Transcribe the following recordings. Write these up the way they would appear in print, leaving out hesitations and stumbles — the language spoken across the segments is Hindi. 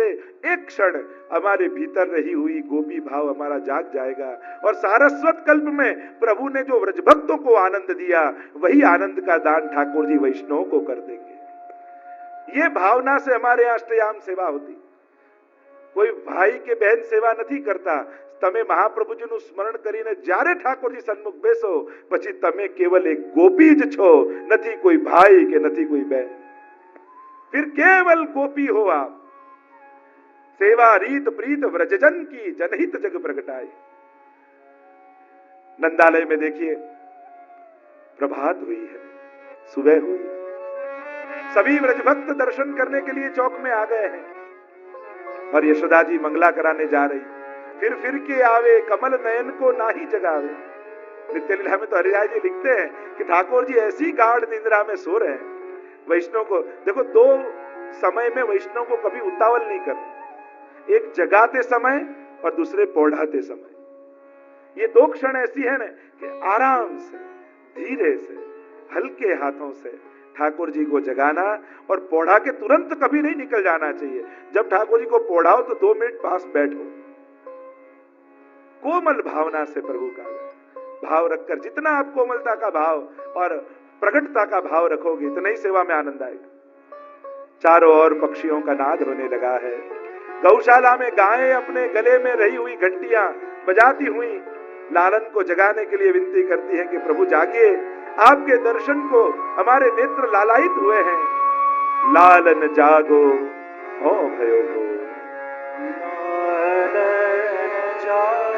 से एक क्षण हमारे भीतर रही हुई गोपी भाव हमारा जाग जाएगा और सारस्वत कल्प में प्रभु ने जो व्रज भक्तों को आनंद दिया वही आनंद का दान ठाकुर जी वैष्णव को कर देंगे। ये भावना से हमारे यहाँ अष्टयाम सेवा होती। कोई भाई के बहन सेवा नहीं करता। તમે મહાપ્રભુજીનું સ્મરણ કરીને જ્યારે ઠાકોરજી સન્મુખ બેસો પછી તમે કેવલ એક ગોપી જ છો, નથી કોઈ ભાઈ કે નથી કોઈ બહેન, फिर केवल गोपी हो आप। सेवा रीत प्रीत व्रजजन की जनहित जग प्रगटाए। नंदालय में देखिए प्रभात हुई है, सुबह हुई है, सभी व्रजभक्त दर्शन करने के लिए चौक में आ गए हैं और यशोदा जी मंगला कराने जा रही। फिर के आवे कमल नयन को नाही जगावे। नित्य लीला में तो हरिराय जी लिखते हैं कि ठाकुर जी ऐसी गाढ़ निद्रा में सो रहे हैं। वैष्णव को देखो, दो समय में वैष्णव को कभी उतावल नहीं करते, एक जगाते समय और दूसरे पौढ़ाते समय। ये दो क्षण ऐसी है ना कि आराम से धीरे से हल्के हाथों से ठाकुर जी को जगाना और पौढ़ा के तुरंत कभी नहीं निकल जाना चाहिए। जब ठाकुर जी को पौढ़ाओ तो 2 मिनट पास बैठो, कोमल भावना से प्रभु का भाव रखकर, जितना आप कोमलता का भाव और प्रकटता का भाव रखोगे इतना ही सेवा में आनंद आएगा। चारों ओर पक्षियों का नाद होने लगा है। गौशाला में गायें अपने गले में रही हुई घंटियां बजाती हुई लालन को जगाने के लिए विनती करती हैं कि प्रभु जागिए, आपके दर्शन को हमारे नेत्र लालायित हुए हैं। लालन जागो हो भयो हो, लालन जागो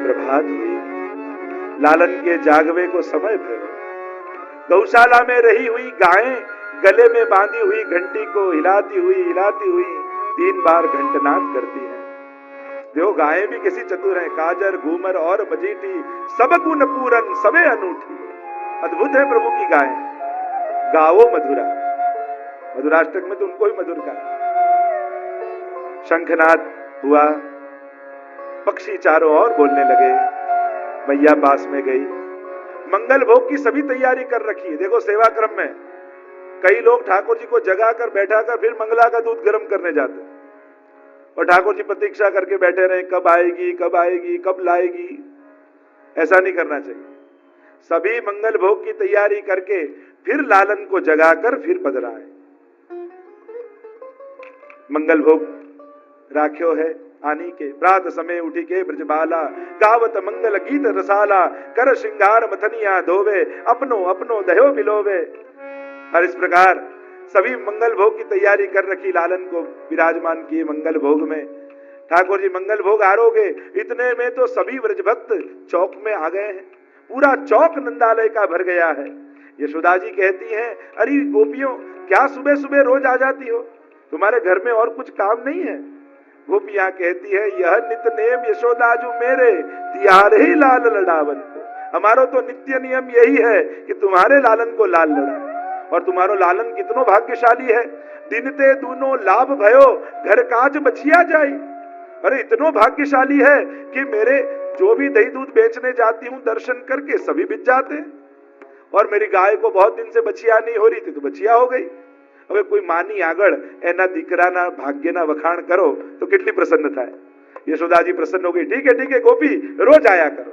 प्रभात हुई, लालन के जागवे को समय भयो। गौशाला में रही हुई गायें गले में बांधी हुई घंटी को हिलाती हुई 3 बार घंटनाद करती हैं। देखो गायें भी किसी चतुर हैं, काजर घूमर और मजीठी सब गुण पूरन सबे अनूठी। अद्भुत है प्रभु की गायें। गावो मधुरा, मधुराष्टक में तो उनको ही मधुर का। शंखनाद हुआ, पक्षी चारों ओर बोलने लगे। मैया पास में गई, मंगल भोग की सभी तैयारी कर रखी है। देखो सेवा क्रम में कई लोग ठाकुर जी को जगाकर बैठाकर फिर मंगला का दूध गर्म करने जाते हैं और ठाकुर जी प्रतीक्षा करके बैठे रहे, कब आएगी कब आएगी कब लाएगी। ऐसा नहीं करना चाहिए। सभी मंगल भोग की तैयारी करके फिर लालन को जगाकर फिर पधराए। मंगल भोग राख्यो है आनी के, प्रात समय उठी के ब्रजबाला, गावत मंगल गीत रसाला, कर श्रृंगार मथनिया धोवे, अपनो अपनो दयो बिलोवे। और इस प्रकार सभी मंगल भोग की तैयारी कर रखी, लालन को विराजमान किए मंगल भोग में। ठाकुर जी मंगल भोग आरोगे, इतने में तो सभी व्रजभक्त चौक में आ गए हैं। पूरा चौक नंदालय का भर गया है। यशोदा जी कहती हैं, अरे गोपियों क्या सुबह सुबह रोज आ जाती हो, तुम्हारे घर में और कुछ काम नहीं है? गोपियां कहती है, यह नित्य नेम यशोदाजू मेरे तिहारे ही लाल लड़ावन को। हमारो तो नित्य नियम यही है कि तुम्हारे लालन को लाल लड़ा। और तुम्हारो लालन कितनो भाग्यशाली है, दिनते दूनो लाभ भयो घर काज बचिया जाई। अरे इतनो भाग्यशाली है कि मेरे जो भी दही दूध बेचने जाती हूँ दर्शन करके सभी बिच जाते हैं। और मेरी गाय को बहुत दिन से बचिया नहीं हो रही थी तो बचिया हो गई। હવે કોઈ માની આગળ એના દીકરાના ભાગ્યના વખાણ કરો તો કેટલી પ્રસન્ન થાય। યશોદાજી પ્રસન્ન हो गई, ठीक है गोपी रोज आया करो।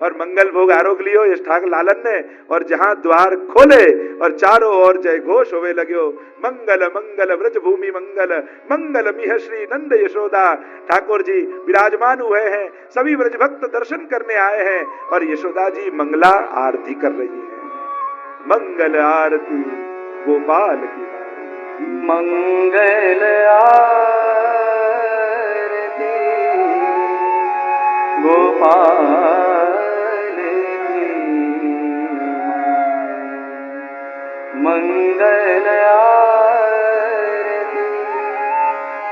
और मंगल भोग आरोग लियो यश ठाक लालन ने, और जहां द्वार खोले और चारों ओर जय घोष होवे लग्यो। मंगल मंगल व्रज भूमि मंगल, मंगल मिह श्री नंद यशोदा। ठाकुर जी विराजमान हुए हैं, सभी व्रज भक्त दर्शन करने आए हैं और यशोदा जी मंगला आरती कर रही है। मंगल आरती गोपाल की, मंगल आरती गोपाल की, मंगल आरती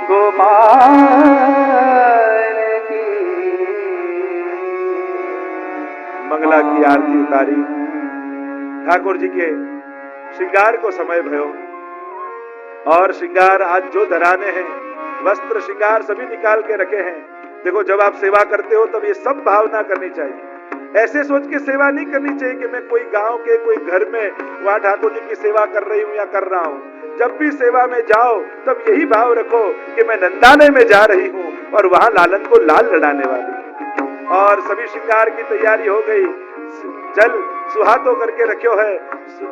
गोपाल गोपाल की मंगला की आरती उतारी। ठाकुर जी के श्रृंगार को समय भयो और श्रृंगार आज जो धराने हैं, वस्त्र श्रृंगार सभी निकाल के रखे हैं। देखो, जब आप सेवा करते हो तब ये सब भावना करनी चाहिए। ऐसे सोच के सेवा नहीं करनी चाहिए कि मैं कोई गांव के कोई घर में वहां ठाकुर जी की सेवा कर रही हूं या कर रहा हूं। जब भी सेवा में जाओ तब यही भाव रखो कि मैं नंदालय में जा रही हूं और वहां लालन को लाल लड़ाने वाली। और सभी श्रृंगार की तैयारी हो गई, जल सुहातो करके रखो है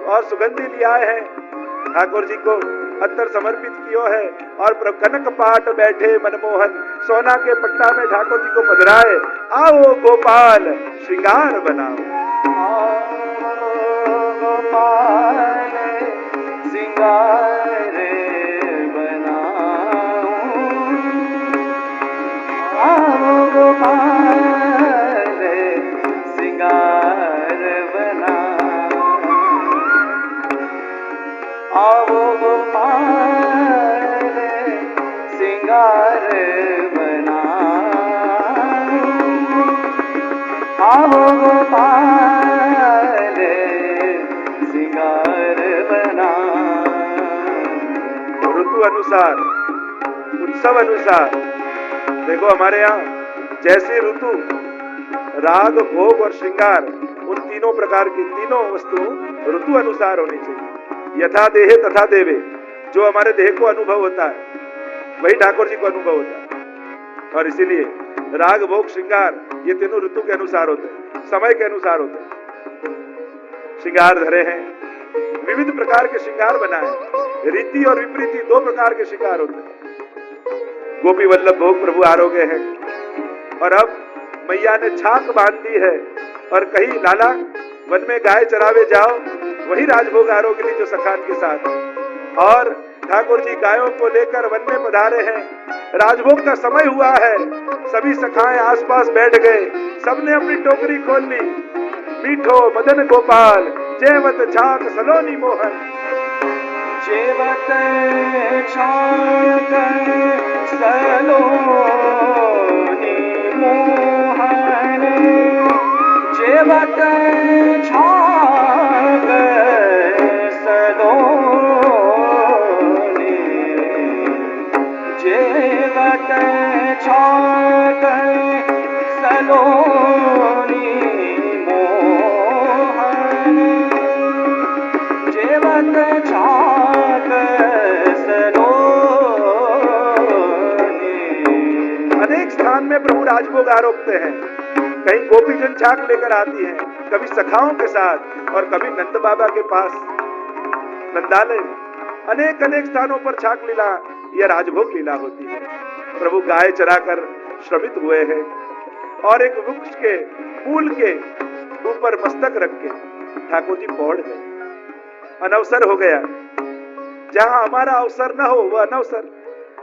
और सुगंधी लिया है, ठाकुर जी को अत्तर समर्पित कियो है। और कनक पाट बैठे मनमोहन, सोना के पट्टा में ठाकुर जी को पधराए। आओ गोपाल श्रृंगार बनाओ, गोपाल श्रृंगार बनाओ, आओ गोपाल श्रृंगार बनाओ, आओ गोपाल श्रृंगार बनाओ, आओ गोपाल श्रृंगार बनाओ। ऋतु अनुसार, उत्सव अनुसार। देखो, हमारे यहाँ जैसी ऋतु, राग, भोग और श्रृंगार, उन तीनों प्रकार की तीनों वस्तु ऋतु अनुसार होनी चाहिए। यथा देहे तथा देवे। जो हमारे देह को अनुभव होता है वही ठाकुर जी को अनुभव होता है। और इसीलिए राग, भोग, श्रृंगार ये तीनों ऋतु के अनुसार होते हैं, समय के अनुसार होते हैं। श्रृंगार धरे हैं, विविध प्रकार के श्रृंगार बनाए। रीति और विपरीति दो प्रकार के श्रृंगार होते हैं। गोपी वल्लभ भोग प्रभु आरोग्य है और अब मैया ने छाक बांध दी है और कहीं लाला वन में गाय चरावे जाओ, वही राजभोग आरोग्य जो सखान के साथ। और ठाकुर जी गायों को लेकर वन में पधारे हैं। राजभोग का समय हुआ है, सभी सखाएं आसपास बैठ गए, सबने अपनी टोकरी खोल ली। मीठो मदन गोपाल जेवत छाक सलोनी मोहन, जेवत छाक सलोनी मोहन, जेवत छाक सलोनी, जेवत छाक सलोनी मोहन, जेवत छाक सलोनी। अनेक स्थान में प्रभु राजभोग आरोपते हैं। कहीं गोपीजन छाक लेकर आती हैं, कभी सखाओं के साथ और कभी नंद बाबा के पास नंदालय में। अनेक अनेक स्थानों पर छाक लीला या राजभोग लीला होती है। प्रभु गाय चराकर श्रमित हुए हैं और एक वृक्ष के मूल के ऊपर मस्तक रख के ठाकुर जी पहुंच गए। अनवसर हो गया, जहां हमारा अवसर न हो वह अनवसर।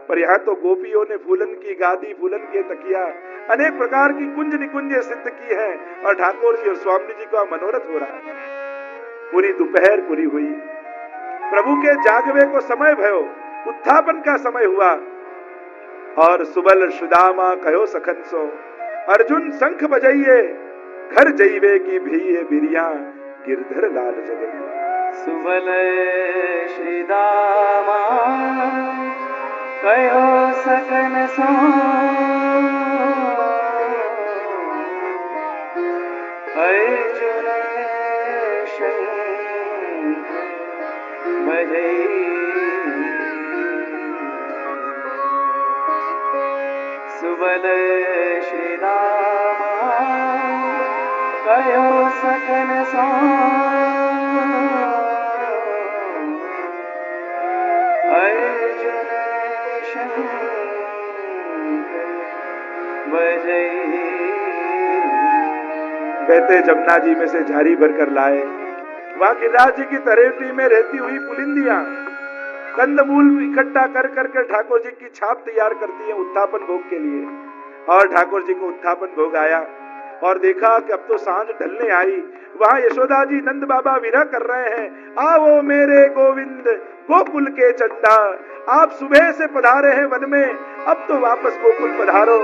पर यहाँ तो गोपियों ने फूलन की गादी, फूलन के तकिया, अनेक प्रकार की कुंज निकुंजे सिद्ध की है और ठाकुर जी और स्वामी जी का मनोरथ हो रहा है। पूरी दोपहर पूरी हुई, प्रभु के जागवे को समय भयो, उत्थापन का समय हुआ। और सुबल सुदामा कहो सखन सो, अर्जुन शंख बजाइए, घर जइवे की भीए बिरिया, गिरधर लाल जगइए। सुबल श्री दामा कहो सकन सो, अर्जुन शंख बजाइए, सुबल श्री दामा कहो सकन सो, अर्जुन शंख बजाइए। बहते जमुना जी में से झारी भरकर लाए। वहां गिरिराज जी की तरेवटी में रहती हुई पुलिंदियां कंदमूल इकट्ठा कर करके ठाकुर जी की छाप तैयार करती है उत्थापन भोग के लिए। और ठाकुर जी को उत्थापन भोग आया और देखा कि अब तो सांझ ढलने आई। वहां यशोदा जी नंद बाबा विरह कर रहे हैं, आओ मेरे गोविंद गोकुल के चंदा, आप सुबह से पधारे हैं वन में, अब तो वापस गोकुल पधारो।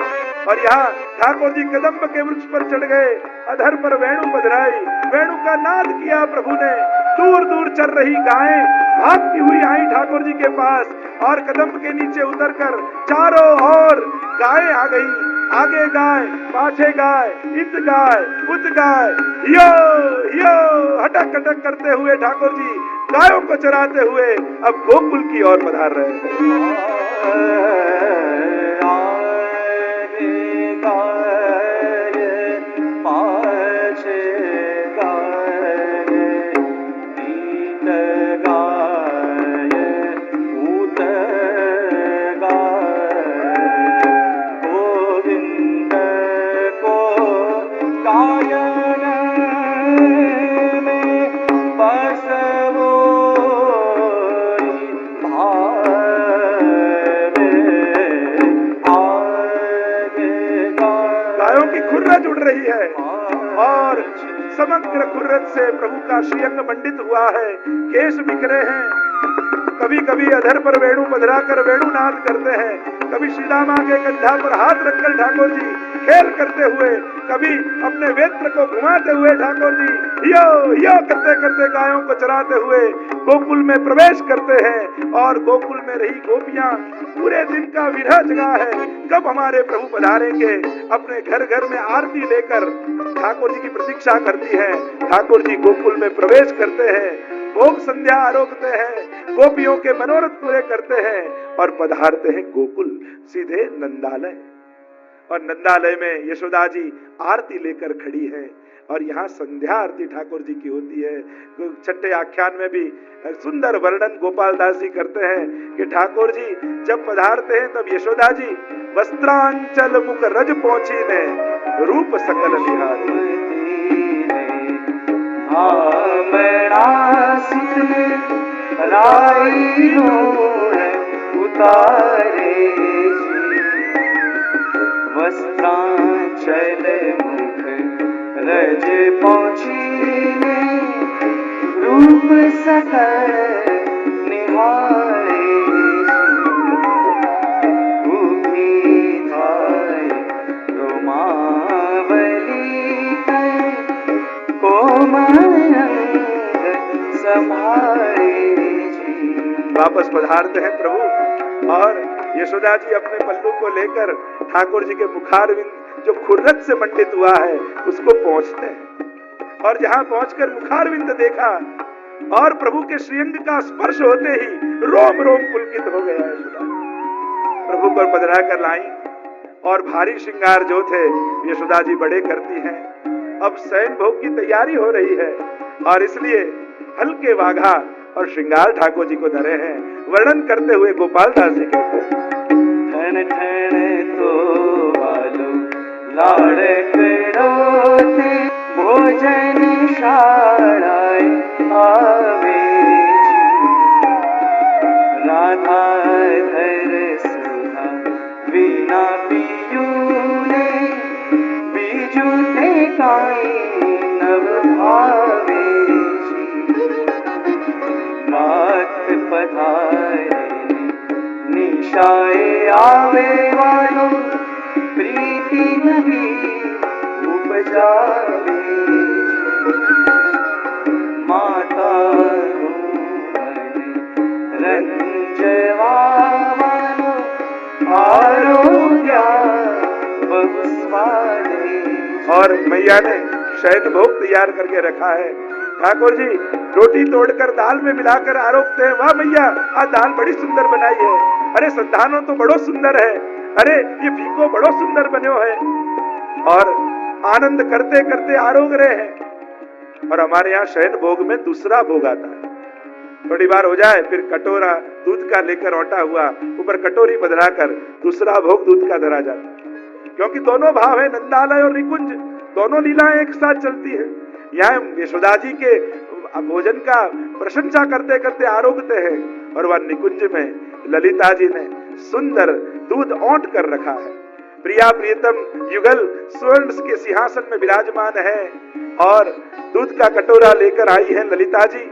और यहाँ ठाकुर जी कदम्ब के वृक्ष पर चढ़ गए, अधर पर वेणु बधराई, वेणु का नाद किया प्रभु ने। दूर दूर चल रही गायें भागती हुई आई ठाकुर जी के पास, और कदम्ब के नीचे उतरकर चारों ओर गायें आ गई, आगे गाय, पाछे गाय, इत गाय, उत गाय, हियो हियो हटक हटक करते हुए ठाकुर जी गायों को चराते हुए अब गोकुल की ओर पधार रहे हैं। जुड़ रही है और समग्र खुर्रत से प्रभु का श्रीअंग मंडित हुआ है, केश बिखरे हैं। कभी कभी अधर पर वेणु बधरा कर वेणुनाद करते हैं, कभी श्रीदामा के कंधा पर हाथ रखकर ठाकुर जी खेल करते हुए, कभी अपने वेत्र को घुमाते हुए ठाकुर जी यो यो करते करते गायों को चराते हुए गोकुल में प्रवेश करते हैं। और गोकुल में रही गोपियां पूरे दिन का विरह जगा है, कब हमारे प्रभु पधारेंगे। अपने घर घर में आरती लेकर ठाकुर जी की प्रतीक्षा करती है। ठाकुर जी गोकुल में प्रवेश करते हैं, भोग संध्या आरोगते हैं, गोपियों के मनोरथ पूरे करते हैं और पधारते हैं गोकुल सीधे नंदालय। और नंदालय में यशोदा जी आरती लेकर खड़ी है और यहाँ संध्या आरती ठाकुर जी की होती है। छठे आख्यान में भी सुंदर वर्णन गोपाल दास जी करते हैं कि ठाकुर जी जब पधारते हैं तब यशोदा जी वस्त्रांचल मुख रज पहुंची ने रूप सकल निहारी। उतारे वस्त्रांचल मुख रज पहुंची रूप सकल निहारे। उठी धाय रोमावली कोमल संभारे। वापस पधारते हैं प्रभु और यशोदा जी अपने पल्लू को लेकर ठाकुर जी के मुखारविंद जो खुर्रत से मंडित हुआ है उसको पहुंचते हैं। और जहां पहुंचकर मुखारविंद देखा और प्रभु के श्रीअंग का स्पर्श होते ही रोम रोम पुलकित हो गया। यशोदा प्रभु को पधरा कर लाई और भारी श्रृंगार जो थे यशोदा जी बड़े करती हैं। अब शयन भोग की तैयारी हो रही है और इसलिए हल्के वाघा और श्रृंगार ठाकुर जी को धरे हैं। वर्णन करते हुए गोपाल दास जी कहते हैं, ठन ठन तो वालो लाड़ करोते भोजन शालाए आवे। राधा धर सुधा वीणा पियूने बीजू ते काई नव भावे। नाथ पधारे निशाए आवे वालो प्रीति नवी उपजावे। माता रंजवा वालो आरोग्या बहु स्वादे। और मैया ने शयन भोग तैयार करके रखा है। ठाकुर जी रोटी तोड़कर दाल में मिलाकर आरोपते हैं, वाह मैया आज दाल बड़ी सुंदर बनाई है, अरे संतानों तो बड़ो सुंदर है, अरे ये फीको बड़ो सुंदर बनो है। और आनंद करते करते आरोग रहे हैं। और हमारे यहाँ शयन भोग में दूसरा भोग आता है, थोड़ी बार हो जाए फिर कटोरा दूध का लेकर औटा हुआ ऊपर कटोरी बदला कर दूसरा भोग दूध का धरा जाता है। क्योंकि दोनों भाव है, नंदालय और निकुंज, दोनों लीलाएं एक साथ चलती है। यहाँ यशोदा जी के भोजन का प्रशंसा करते करते आरोगते हैं और वह निकुंज में ललिता जी ने सुंदर दूध औंट कर रखा है। प्रिया प्रियतम युगल स्वर्ण के सिंहासन में विराजमान है और दूध का कटोरा लेकर आई है ललिता जी।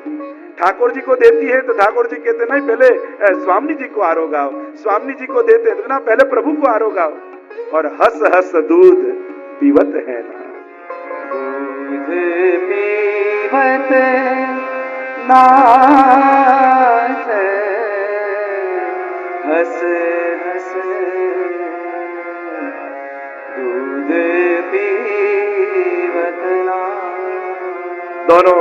ठाकुर जी को देती है तो ठाकुर जी कहते नहीं पहले स्वामी जी को आरोगाओ, स्वामी जी को देते तो ना पहले प्रभु को आरोगाओ। और हंस हंस दूध पीवत है ना, दूध पीवत नाथ, हंस हंस दूध पीवत नाथ। दोनों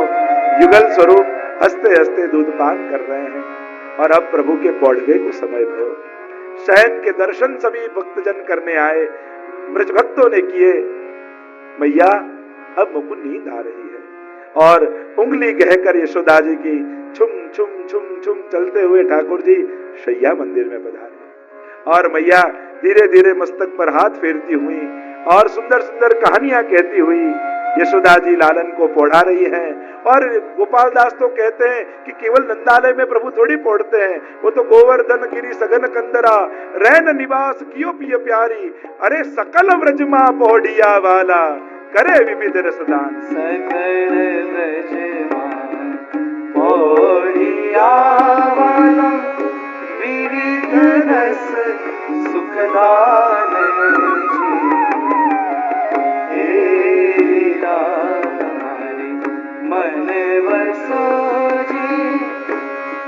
युगल स्वरूप हंसते हंसते दूध पान कर रहे हैं। और अब प्रभु के पौड़वे को समय भयो। शयन के दर्शन सभी भक्तजन करने आए, ब्रज भक्तों ने किए। मैया अब मुझको नींद आ रही है। और उंगली कहकर यशोदा जी की छुम छुम छुम छुम चलते हुए ठाकुर जी शैया मंदिर में पधारे। और मैया धीरे धीरे मस्तक पर हाथ फेरती हुई और सुंदर सुंदर कहानियां कहती हुई यशोदा जी लालन को पौढ़ा रही हैं। और गोपाल दास तो कहते हैं कि केवल नंदालय में प्रभु थोड़ी पौढ़ते हैं, वो तो गोवर्धन गिरी सघन कंदरा रैन निवास कियो पिय प्यारी, अरे सकल व्रजमा पौढ़िया वाला करे विविध रसदान। सकल व्रजमा पौढ़िया वाला विविध रस सुखदान मन बसो जी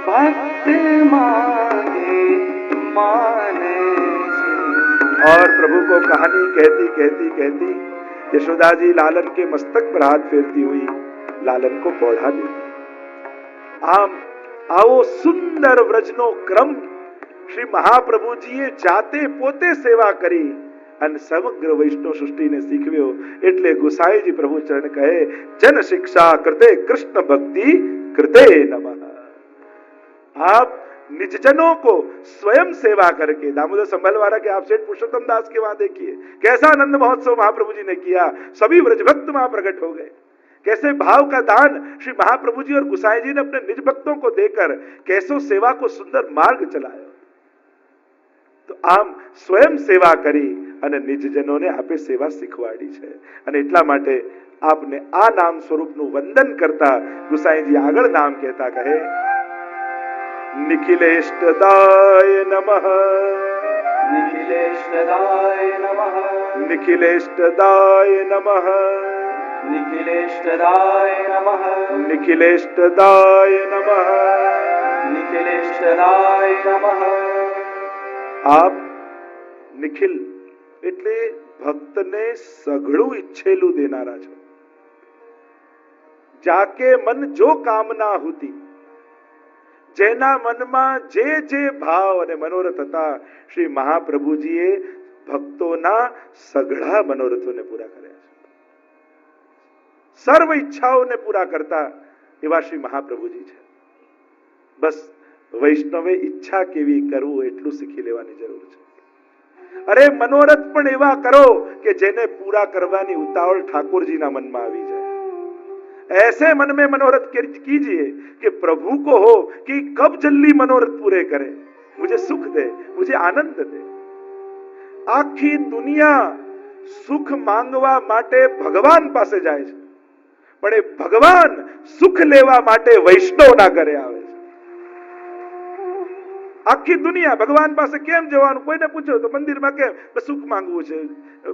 भक्त मांगे माने जी। और प्रभु को कहानी कहती कहती कहती यशोदा जी लालन के मस्तक पर हाथ फेरती हुई लालन को पौढ़ा देती। आम आओ सुंदर व्रजनो क्रम श्री महाप्रभु जी जाते पोते सेवा करी અને સમગ્ર વૈષ્ણવ સૃષ્ટિને શીખવ્યો। એટલે ગુસાઈજી પ્રભુ ચરણ કહે જન શિક્ષા કૃતે કૃષ્ણ ભક્તિ કૃતે નમઃ। आप निजजनों को स्वयं सेवा करके, दामोदर संभलवारा के आप सेठ पुरुषोत्तम दास के वहां देखिए कैसा आनंद महोत्सव महाप्रभु जी ने किया, सभी व्रजभक्त वहां प्रकट हो गए। कैसे भाव का दान श्री महाप्रभु जी और गुसाई जी ने अपने निज भक्तों को देकर कैसो सेवा को सुंदर मार्ग चलायो। तो આમ સ્વયં સેવા કરી અને નિજજનોને આપે સેવા શીખવાડી છે। અને એટલા માટે આપને આ નામ સ્વરૂપનું વંદન કરતા ગુસાઈજી આગળ નામ કહેતા કહે નિખિલેષ્ટદાય નમઃ, निखिलेष्टदाय नमः, નિખિલેષ્ટદાય નમઃ, निखिलेष्टदाय नमः, નિખિલેષ્ટદાય નમઃ। निखिलेष्टदाय नमः। આપ નિખિલ એટલે ભક્તને સઘળું ઈચ્છેલું દેનારા છો। જાકે મન જો કામના હતી, જેના મનમાં જે જે ભાવ અને મનોરથ હતા શ્રી મહાપ્રભુજીએ ભક્તોના સઘળા મનોરથોને પૂરા કર્યા છે। સર્વ ઈચ્છાઓને પૂરા કરતા એવા શ્રી મહાપ્રભુજી છે। બસ વૈષ્ણવે ઈચ્છા કેવી કરવું એટલું શીખી લેવાની જરૂર છે। અરે મનોરથ પણ એવા કરો કે જેને પૂરા કરવાની ઉતાવળ ઠાકોરજીના મનમાં આવી जाए। ऐसे मन में मनोरथ कीजिए कि प्रभु को हो कि कब जल्दी मनोरथ पूरे करे, मुझे सुख दे, मुझे आनंद दे। आखी दुनिया सुख मांगवा माटे भगवान पासे जाए छे, पण ए भगवान सुख लेवा माटे वैष्णव ना करे आवे। आखी दुनिया भगवान पासे केम जवानुं, कोईने पूछो तो मंदिर में केम सुख मांगवुं छे,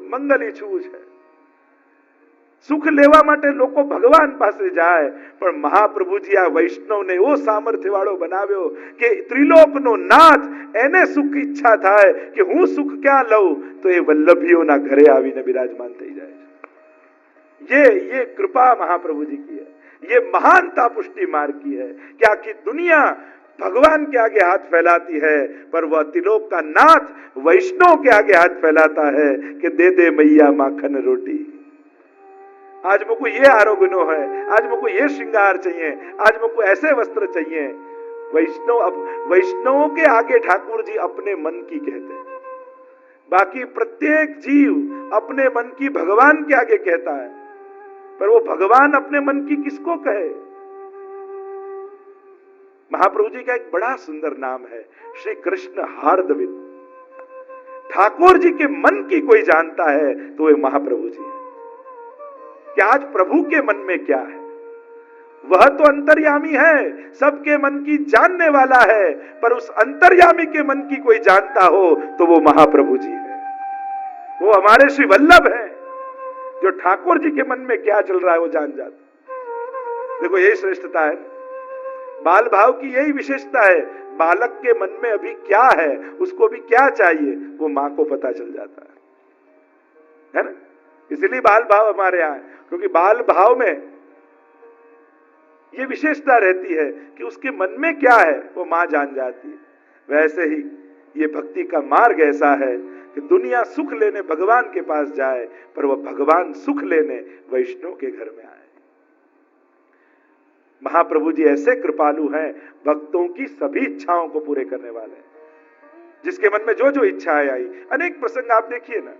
मंगल ईच्छवुं छे। सुख लेवा माटे लोको भगवान पासे जाए, पण महाप्रभुजी आ वैष्णव ने एवो सामर्थ्य वाळो बनाव्यो कि त्रिलोकनो नाथ एने सुख इच्छा थाय कि हूँ सुख क्या लऊं तो ए वल्लभीओना घरे आवीने विराजमान थई जाय। ये कृपा महाप्रभुजी की है, ये महानता पुष्टि मार्ग की है कि आखी दुनिया भगवान के आगे हाथ फैलाती है, पर वह त्रिलोक का नाथ वैष्णव के आगे हाथ फैलाता है कि दे दे मैया माखन रोटी। आज मुझको ये आरोग्य है, आज मुझको ये श्रृंगार चाहिए, आज मुझको ऐसे वस्त्र चाहिए। वैष्णवों के आगे ठाकुर जी अपने मन की कहते हैं, बाकी प्रत्येक जीव अपने मन की भगवान के आगे कहता है, पर वो भगवान अपने मन की किसको कहे। महाप्रभु जी का एक बड़ा सुंदर नाम है श्री कृष्ण हार्दविद। ठाकुर जी के मन की कोई जानता है तो वे महाप्रभु जी है। कि आज प्रभु के मन में क्या है, वह तो अंतर्यामी है, सबके मन की जानने वाला है, पर उस अंतर्यामी के मन की कोई जानता हो तो वो महाप्रभु जी है, वो हमारे श्री वल्लभ है, जो ठाकुर जी के मन में क्या चल रहा है वो जान जाते। देखो यही श्रेष्ठता है, बाल भाव की यही विशेषता है। बालक के मन में अभी क्या है, उसको भी क्या चाहिए, वो मां को पता चल जाता है ना। इसलिए बाल भाव हमारे यहाँ है, क्योंकि बाल भाव में ये विशेषता रहती है कि उसके मन में क्या है वो मां जान जाती है। वैसे ही ये भक्ति का मार्ग ऐसा है कि दुनिया सुख लेने भगवान के पास जाए, पर वह भगवान सुख लेने वैष्णव के घर में आए। महाप्रभु जी ऐसे कृपालु हैं, भक्तों की सभी इच्छाओं को पूरे करने वाले हैं। जिसके मन में जो जो इच्छाएं आई, अनेक प्रसंग आप देखिए ना,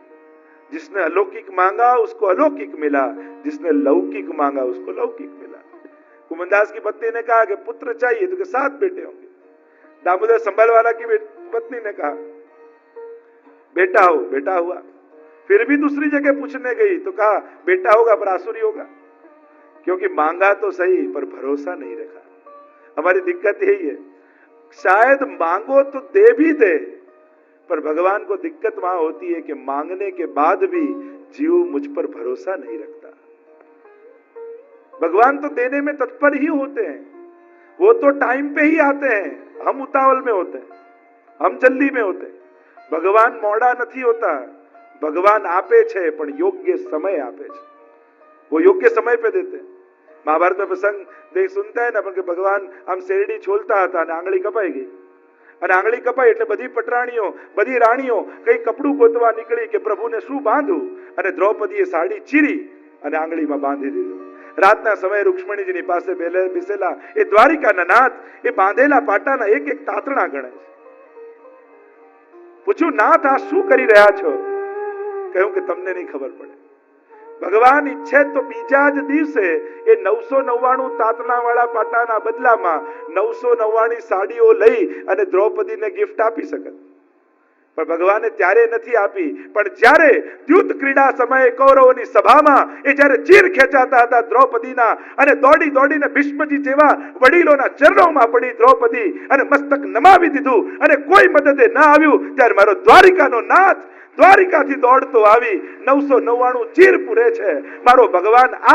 जिसने अलौकिक मांगा उसको अलौकिक मिला, जिसने लौकिक मांगा उसको लौकिक मिला। कुमनदास की पत्नी ने कहा कि पुत्र चाहिए तो 7 बेटे होंगे। दामोदर संभलवाला की पत्नी ने कहा बेटा हो, बेटा हुआ। फिर भी दूसरी जगह पूछने गई तो कहा बेटा होगा पर आसुरी होगा, क्योंकि मांगा तो सही पर भरोसा नहीं रखा। हमारी दिक्कत यही है, शायद मांगो तो दे भी दे, पर भगवान को दिक्कत वहां होती है कि मांगने के बाद भी जीव मुझ पर भरोसा नहीं रखता। भगवान तो देने में तत्पर ही होते हैं, वो तो टाइम पे ही आते हैं, हम उतावल में होते हैं, हम जल्दी में होते हैं। भगवान मोड़ा नहीं होता, भगवान आपे छे पण योग्य समय आपे छे, वो योग्य समय पे देते हैं। महाभारत में प्रसंग देख सुनता है ना, कि भगवान आम શેરડી છોલતા હતા અને આંગળી કપાઈ ગઈ, અને આંગળી કપાઈ એટલે બધી પટરાણીઓ બધી રાણીઓ કઈ કપડું ગોતવા નીકળી કે પ્રભુને શું બાંધું, અને દ્રૌપદીએ સાડી ચીરી અને આંગળીમાં બાંધી દીધું। રાતના સમયે રૂક્ષ્મણીજીની પાસે બેસેલા એ દ્વારિકાના નાથ એ બાંધેલા પાટાના એક એક તાતણા ગણે છે। પૂછ્યું નાથ આ શું કરી રહ્યા છો? કહ્યું કે તમને નહીં ખબર પડે, ભગવાન ઈચ્છે તો બીજા જ દિવસે એ 999 તાતણા વાળા પાટાના બદલામાં 999 સાડીઓ લઈ અને દ્રૌપદીને ગિફ્ટ આપી શકે, પણ ભગવાને ત્યારે નથી આપી। પણ જ્યારે દ્યુત ક્રીડા સમયે કૌરવોની સભામાં એ જ્યારે ચીર ખેંચાતા હતા દ્રૌપદીના, અને દોડી દોડીને ભીષ્મજી જેવા વડીલોના ચરણોમાં પડી દ્રૌપદી અને મસ્તક નમાવી દીધું, અને કોઈ મદદે ન આવ્યું, ત્યારે મારો દ્વારિકાનો નાથ દ્વારિકાથી દોડતો આવી 999 ચીર પૂરે છે। મારો ભગવાન આ